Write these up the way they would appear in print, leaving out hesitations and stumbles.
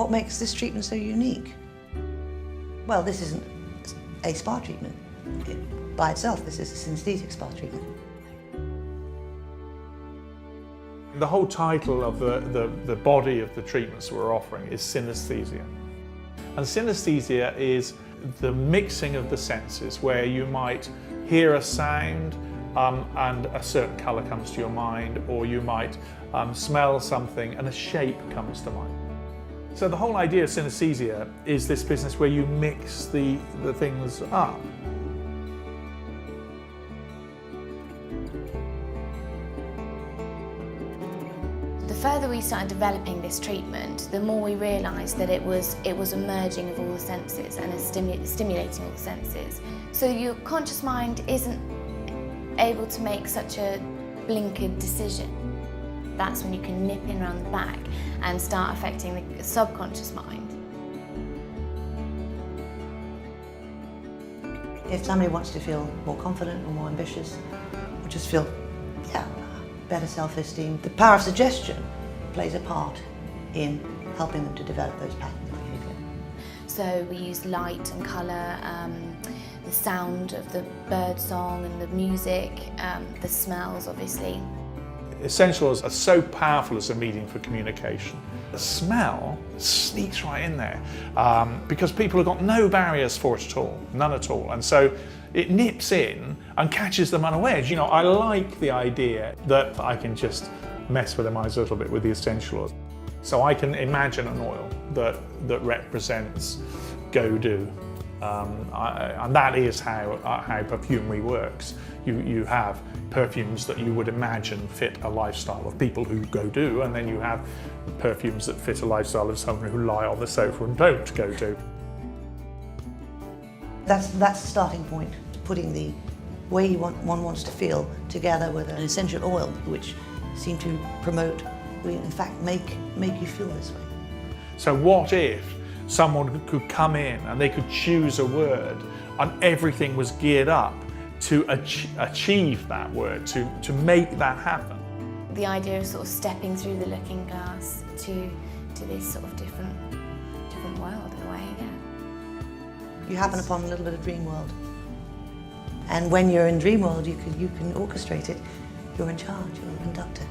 What makes this treatment so unique? Well, this isn't a spa treatment. By itself, this is a synesthetic spa treatment. The whole title of the body of the treatments we're offering is synesthesia. And synesthesia is the mixing of the senses, where you might hear a sound and a certain colour comes to your mind, or you might smell something and a shape comes to mind. So the whole idea of synesthesia is this business where you mix the things up. The further we started developing this treatment, the more we realised that it was a merging of all the senses and stimulating all the senses. So your conscious mind isn't able to make such a blinkered decision. That's when you can nip in around the back and start affecting the subconscious mind. If somebody wants to feel more confident or more ambitious, or just feel, better self-esteem, the power of suggestion plays a part in helping them to develop those patterns of behaviour. So we use light and colour, the sound of the bird song and the music, the smells obviously. Essential oils are so powerful as a medium for communication. The smell sneaks right in there because people have got no barriers for it at all, none at all. And so it nips in and catches them unawares. You know, I like the idea that I can just mess with their minds a little bit with the essential oils. So I can imagine an oil that represents go-do. And that is how perfumery works. You have perfumes that you would imagine fit a lifestyle of people who go do, and then you have perfumes that fit a lifestyle of someone who lie on the sofa and don't go do. That's the starting point, putting the way one wants to feel together with an essential oil, which seem to promote, in fact, make you feel this way. So what if someone could come in and they could choose a word and everything was geared up to achieve that word, to make that happen? The idea of sort of stepping through the looking glass to this sort of different world in a way, yeah. You happen upon a little bit of dream world. And when you're in dream world, you can orchestrate it. You're in charge, you're the conductor.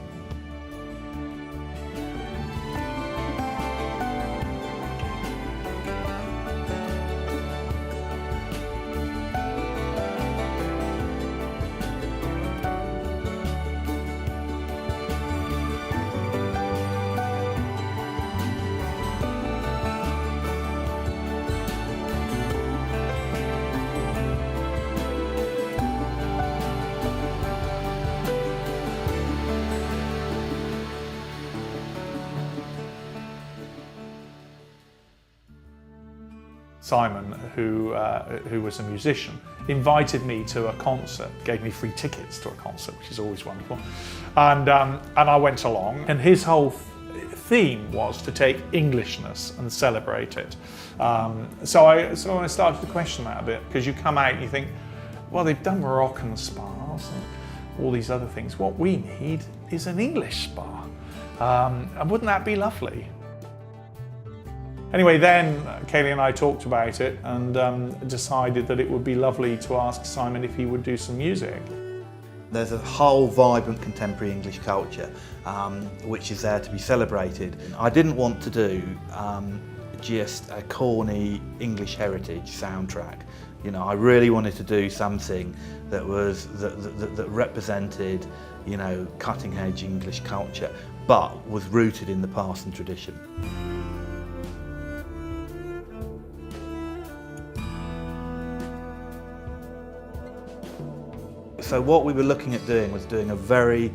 Simon, who was a musician, invited me to a concert, gave me free tickets to a concert, which is always wonderful. And I went along, and his whole theme was to take Englishness and celebrate it. So I started to question that a bit, because you come out and you think, well, they've done Moroccan spas and all these other things. What we need is an English spa. And wouldn't that be lovely? Anyway, then Kaylee and I talked about it and decided that it would be lovely to ask Simon if he would do some music. There's a whole vibrant contemporary English culture which is there to be celebrated. I didn't want to do just a corny English heritage soundtrack. You know, I really wanted to do something that was that represented, you know, cutting-edge English culture, but was rooted in the past and tradition. So what we were looking at doing was doing a very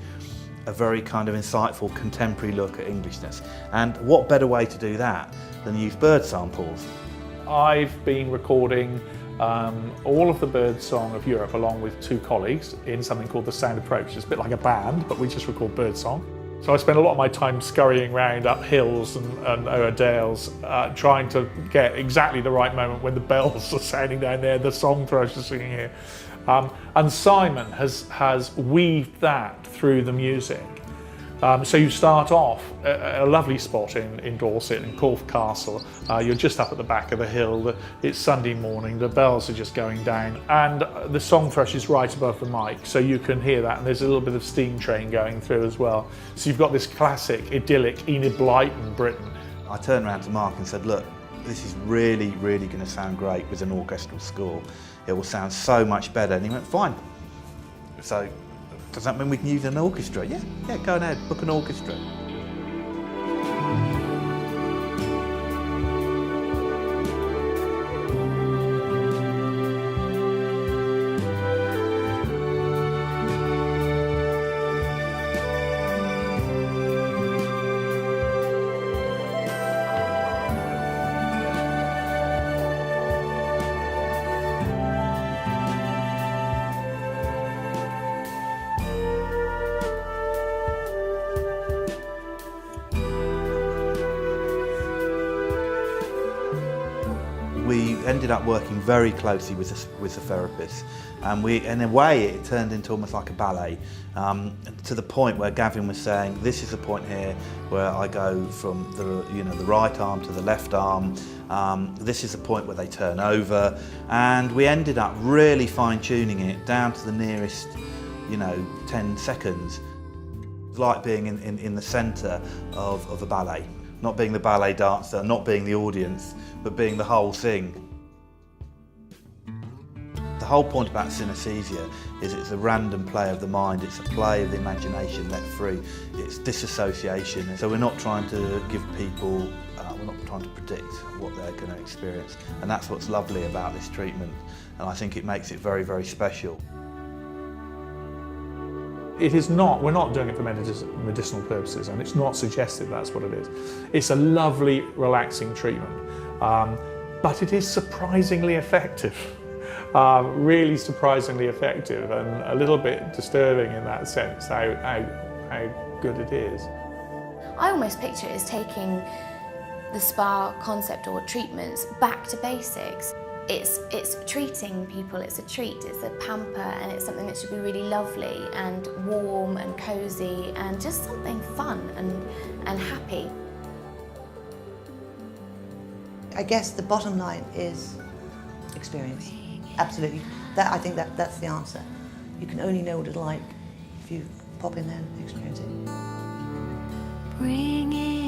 kind of insightful contemporary look at Englishness. And what better way to do that than use bird samples? I've been recording all of the bird song of Europe along with two colleagues in something called the Sound Approach. It's a bit like a band, but we just record bird song. So I spend a lot of my time scurrying around up hills and over dales, trying to get exactly the right moment when the bells are sounding down there, the song thrush is singing here. And Simon has weaved that through the music. So you start off at a lovely spot in Dorset, in Corfe Castle. You're just up at the back of the hill. It's Sunday morning, the bells are just going down, and the song thrush is right above the mic, so you can hear that, and there's a little bit of steam train going through as well. So you've got this classic, idyllic Enid Blyton Britain. I turned around to Mark and said, look, this is really, really going to sound great with an orchestral score. It will sound so much better. And he went, fine. So, does that mean we can use an orchestra? Yeah, go ahead, book an orchestra. We ended up working very closely with the therapist, and in a way it turned into almost like a ballet, to the point where Gavin was saying, this is the point here where I go from the right arm to the left arm, this is the point where they turn over, and we ended up really fine-tuning it down to the nearest 10 seconds. It's like being in the centre of a ballet. Not being the ballet dancer, not being the audience, but being the whole thing. The whole point about synesthesia is it's a random play of the mind, it's a play of the imagination let free, it's disassociation. So we're not trying to give people, we're not trying to predict what they're going to experience. And that's what's lovely about this treatment, and I think it makes it very, very special. It is not, we're not doing it for medicinal purposes, and it's not suggested that's what it is. It's a lovely, relaxing treatment, but it is surprisingly effective. Really surprisingly effective, and a little bit disturbing in that sense, how good it is. I almost picture it as taking the spa concept or treatments back to basics. It's treating people, it's a treat, it's a pamper, and it's something that should be really lovely and warm and cosy and just something fun and happy. I guess the bottom line is experience. Absolutely. I think that's the answer. You can only know what it's like if you pop in there and experience it. Bring it